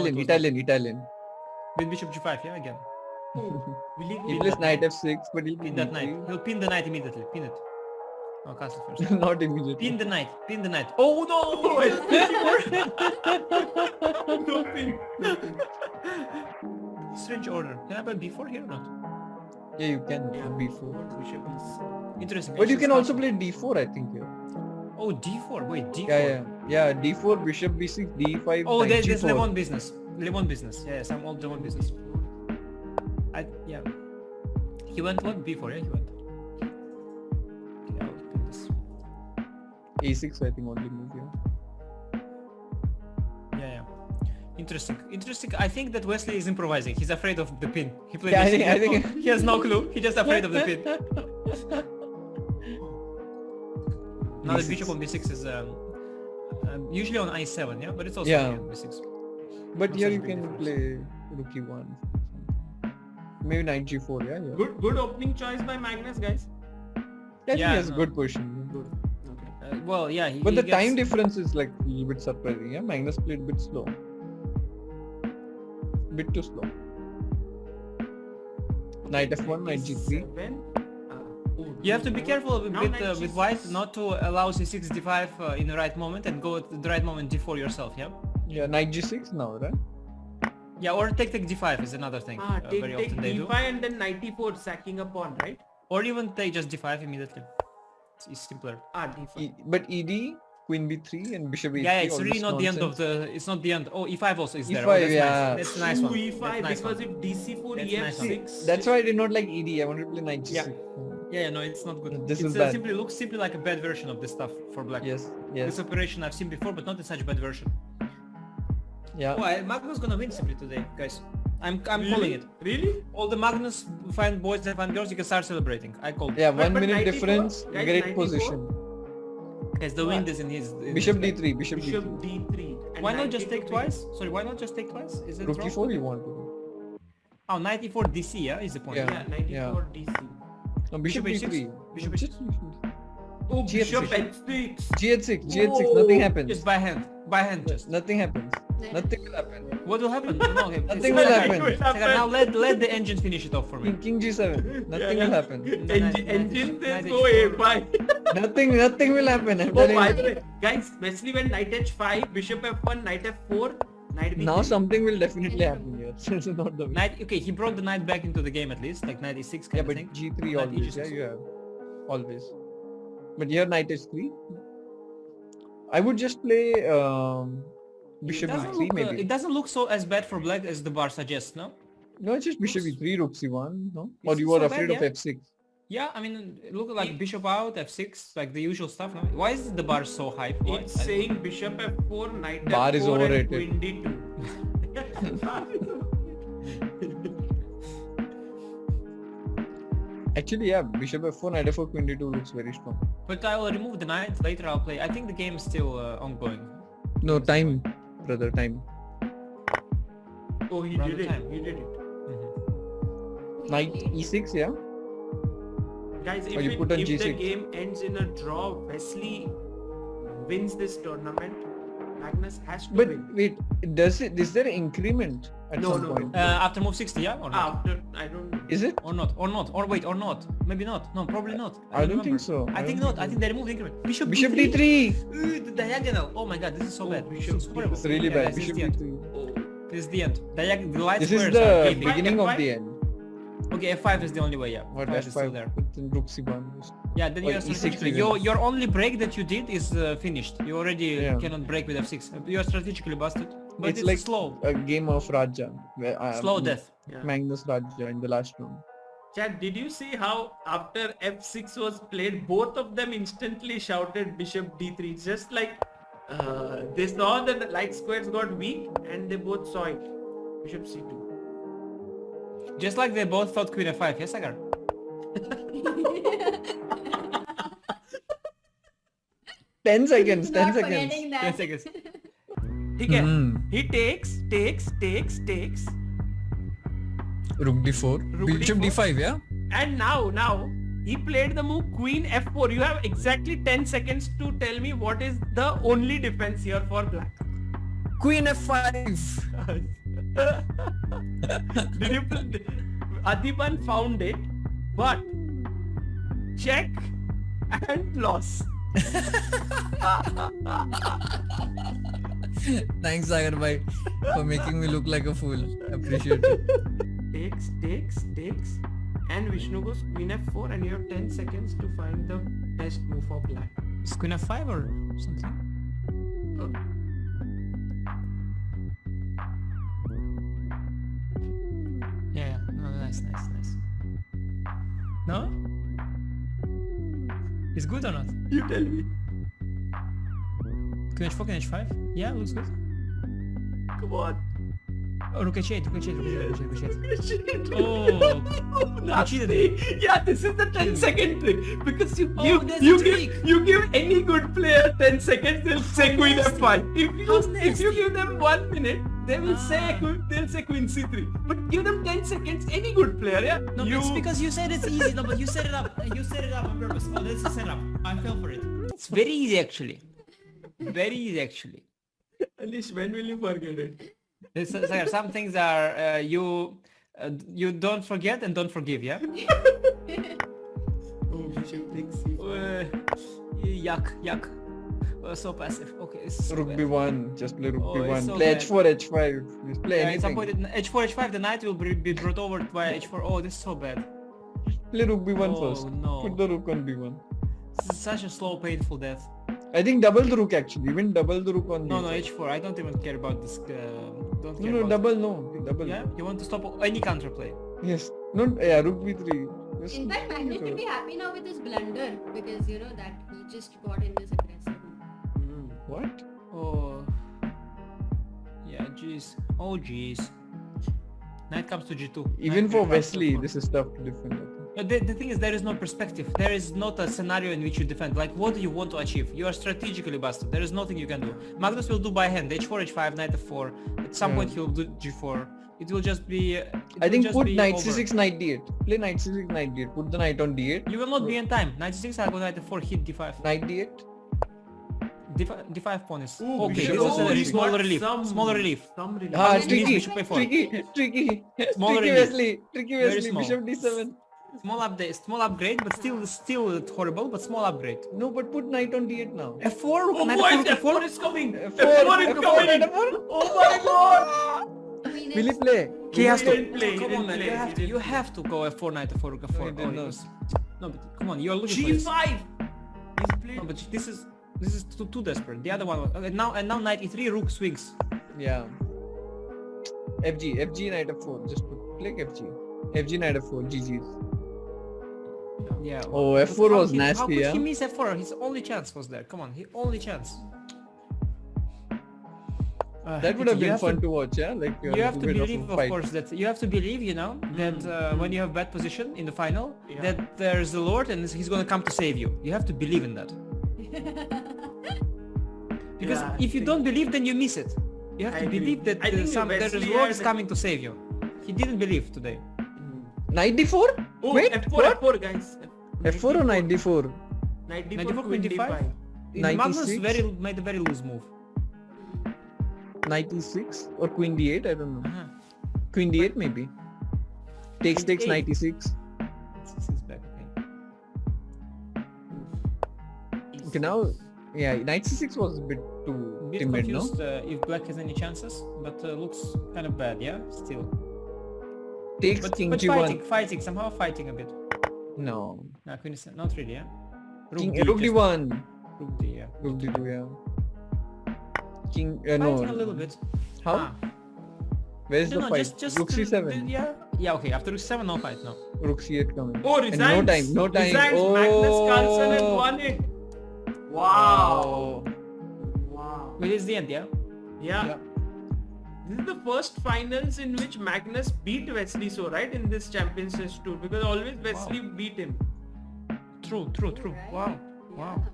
Italian. With bishop g5, yeah, again. Will he He go? plays knight f6, but he'll Pin pin that knight. He'll pin the knight immediately. Pin it. Oh, castle first. Not immediately. Pin the knight. Pin the knight. Oh no! No pin. Strange order. Can I play b4 here or not? Yeah, you can Yeah, b4. Bishop is. Interesting. But you can also Castle. play d4, I think. Yeah. Oh, d4. Wait, d4. Yeah. D4, bishop b6, d5. Oh, knight there's g4. Lemon business. Lemon business. Yes, I'm all Lemon business. Yeah. He went what? b4, yeah, he went. Okay, I'll pin this. a6, I think, only move. Yeah. Yeah. Interesting. I think that Wesley is improvising. He's afraid of the pin. He played. Yeah, this. I think. He has no clue. He's just afraid of the pin. Now the B6. bishop on b6 is usually on i7, yeah, but it's also Yeah. on b6. But Not here such a you big can difference. play rook e1. Maybe knight g4. Yeah. Good opening choice by Magnus, guys. I think Yeah, he has no. good position. Good. Okay. Well, yeah. But he the time gets- difference is like a little bit surprising. Yeah, Magnus played a bit slow. Bit too slow. Knight f1, knight g3. 7. You have to be careful with, Now knight with g6. white not to allow c6 d5 in the right moment and go at the right moment d4 yourself, yeah? Yeah, knight g6 now, right? Yeah, or take d5 is another thing. Take Very often they do. d5 and then knight e4 sacking a pawn, right? Or even take just d5 immediately. It's simpler. D5. But ed, queen b3 and bishop e3. Yeah, it's all really this not the end of nonsense. the. It's not the end. Oh, e5 also is there. E5, Oh, that's yeah. nice. That's a nice one. e5 That's nice because one. if dc4 That's nice ef6. That's why I did not like ed. I wanted to play knight g6. Yeah, no, it's not good. This It is bad. simply looks simply like a bad version of this stuff for black. Yes. This operation I've seen before, but not in such a bad version. Yeah. Oh, Magnus gonna win simply today, guys. I'm calling it. Really? All the Magnus fine boys and fine girls, you can start celebrating. I called. Yeah, But 1 minute 94, difference, guys, great 94. position. Guys, the wind is in his. Bishop his back. d3, bishop Bishop d3. d3. And Why not knight just take e2. twice? Sorry, why not just take twice? Is it Rook wrong? e4 you want to do. Oh, knight e4 DC, yeah, is the point. Yeah. Yeah, knight Yeah. e4 dc. No, bishop Bishop e3. h6. Bishop h6. Oh, G8 bishop h6. h6. g8 g8 Whoa. nothing happens. Just by hand. By hand just. Nothing happens. Nothing will happen. What will happen? No, okay. Nothing will happen. Second, now let the engine finish it off for me. King g7. Nothing will happen. Engine says Knight go h4. a5. Nothing will happen. I'm Oh, telling by you. the way, guys, especially when knight h5, bishop f1, knight f4, knight b3. Now something will definitely happen here. This is not the way. Knight, okay, he brought the knight back into the game at least, like knight e6 kind Yeah, of but thing. g3 Knight always. e6. Yeah, you have. Always. But here knight h3. I would just play bishop e3 maybe. It doesn't look so as bad for black as the bar suggests, no? No, it's just bishop e3, rook c1, no? Or It's you so are bad, afraid of yeah. f6. Yeah, I mean, it look like bishop out, f6, like the usual stuff. No? Why is the bar so high? Why? It's saying bishop f4, knight Bar f4 is and overrated. queen d2. Actually, yeah, bishop f4, knight f4, queen d2 looks very strong. But I will remove the knight, later I'll play. I think the game is still ongoing. No, time, brother, time. Oh, he Around did the it. time. He did it. Knight e6, yeah? Guys, Or you put on if the G6. game ends in a draw, Wesley wins this tournament. Magnus has to But win. wait, is there increment at No, some no, point? no. After move 60, yeah? Or not? After, I don't know. Is it? Or not? Or wait, or not? Maybe not. No, probably not. I don't remember. think so. I think not. I think they removed increment. Bishop D3. The diagonal. Oh my god, this is so Oh, bad. bishop This is horrible. It's really Yeah, bad. guys, this is Bishop the end. D3. Oh. This is the end. The light This is squares are the gaping. beginning F5? of the end. Okay, f5 is the only way, yeah. Or F5 is still there. f5, but then rook c1. Yeah, then Or you are E6 strategically. even. Your only break that you did is finished. You already Yeah. cannot break with f6. You are strategically busted. But it's, like slow. a game of Raja. Where, Slow death. Yeah. Magnus Raja in the last round. Chad, did you see how after f6 was played, both of them instantly shouted bishop d3? Just like they saw that the light squares got weak and they both saw it. Bishop c2. Just like they both thought queen f5, yes, Agar? 10 seconds, 10 Not seconds. forgetting that. 10 seconds. Okay. Hmm. He takes. Rook d4. Rook Bishop d4. d5, yeah? And now he played the move queen f4. You have exactly 10 seconds to tell me what is the only defense here for black. Queen F5. Did you play? Adiban found it, but check and lost. Thanks, Sagar bhai, for making me look like a fool. Appreciate it. Takes, and Vishnu goes Queen F4, and you have 10 seconds to find the best move for black. Is Queen F5 or something? Yeah. No, nice. No? It's good or not? You tell me. Queen H4, Queen H5? Yeah, looks good. Come on. Oh, Rook H8. Shit. Oh, Nasty. Yeah, this is the 10-second trick because Oh, there's a trick. you give any good player 10 seconds, they'll say Queen F5. How's If you nasty? give them 1 minute, they will say they'll say Queen C3. But give them 10 seconds, any good player, yeah. no, it's because you said it's easy. No, but you set it up. You set it up on purpose. Oh, that's the setup. I fell for it. It's very easy actually. Very easy actually. Anish, when will you forget it? Some things are you don't forget and don't forgive. Yeah. Oh, Bishop takes C4. Yuck. So passive. Okay. It's so Rook bad. B1. Just play Rook Oh, it's B1. so Play bad. H4, H5. Just play At some anything. point, H4, H5, the knight will be brought over via H4. Oh, this is so bad. Play Rook B1 Oh, first. no. Put the Rook on B1. This is such a slow, painful death. I think double the Rook actually. Even double the Rook on No, B4. H4. I don't even care about this. Don't care No, about double no. Double. Yeah, you want to stop any counterplay. Yes. No, yeah, Rook B3. Just In fact, Magnus sure. should be happy now with his blunder because you know that he just got in this aggressive. What? Oh. Yeah, jeez. Oh, jeez. Knight comes to G2. Even Knight for B5 Wesley, to this is tough to defend. I think. The thing is, there is no perspective. There is not a scenario in which you defend. Like, what do you want to achieve? You are strategically busted. There is nothing you can do. Magnus will do by hand. H4, H5, Knight F4. At some Yeah. point, he'll do G4. It will just be... I think put Knight C6, Knight D8. Play Knight C6, Knight D8. Put the Knight on D8. You will not be in time. Knight C6, I'll go Knight F4, hit D5. Knight D8. D5 pawn is... Ooh, okay, Bishop. this is Oh, a he small got relief. some- Small relief. Some relief. Ah, Magnus needs tricky. Bishop A4. Tricky. Small Tricky relief. Wesley. Tricky Very Wesley. small. Bishop D7. Small update, small upgrade, but still horrible, but small upgrade. No, but put Knight on D8 now. F4, Oh Knight boy, F4, F4 is coming! F4, F4 is F4, coming! F4. Oh my god! Queen Will he is- play? He has to. didn't play, he Come didn't on, man. play, You have to go F4, Knight F4, Rook F4. he did not. No, but come on, you are looking for this. G5! He's played. No, but this is too desperate. The other one was, now Knight E3, Rook swings. Yeah. FG Knight F4. Just click FG. FG Knight F4. GG's. Yeah. Oh, but F4 how was he- How nasty, could yeah. he miss F4? His only chance was there. Come on, his only chance. That would have You been have fun to- to watch, yeah. Like You have to bit believe, a of fight. course, that you have to believe, you know, that when you have bad position in the final, Yeah. that there's the Lord and he's gonna come to save you. You have to believe in that. Because Yeah, if you don't believe, then you miss it. You have I to agree. believe that I think there is Wesley Lord is had- coming to save you. He didn't believe today. Knight D4? Oh, Wait, F4, what? F4 guys. F4 or Knight D4? Knight Knight D4, D4, Queen Queen D5. D5. Magnus 96? made a very loose move. Knight E6 or Queen D8? I don't know. Uh-huh. Queen D8 maybe. Takes Queen Knight D8. E6. This is back, okay. Okay, now, yeah, Knight C6 was a bit too Bit timid, no? confused if black has any chances, but looks kind of bad, yeah? Still. Takes But, King but G1. fighting, somehow fighting a bit. No. No, Queen is not really, yeah? King D, Rook just- D1. Rook D, yeah. Rook D2, yeah. King, Fighting a no. little bit. How? Ah. Where's No, the no, fight? Rook C7. Yeah, yeah, okay. After Rook C7, no fight, no. Rook C8 coming. Oh, And resigns. no time. Resigns. Oh. Magnus Carlsen has won it. Wow. Wow. Well, it's the end, yeah? Yeah. Yeah. This is the first finals in which Magnus beat Wesley so, right? In this championships tour. Because always Wesley beat him. True. Right? Wow. Wow.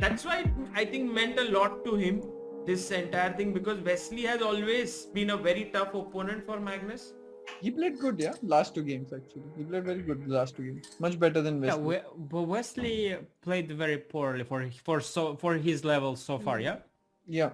That's why I think meant a lot to him, this entire thing, because Wesley has always been a very tough opponent for Magnus. He played good, yeah. Last two games actually. He played very good the last two games. Much better than Yeah, Wesley. but Wesley played very poorly for his level so far, yeah? Yeah.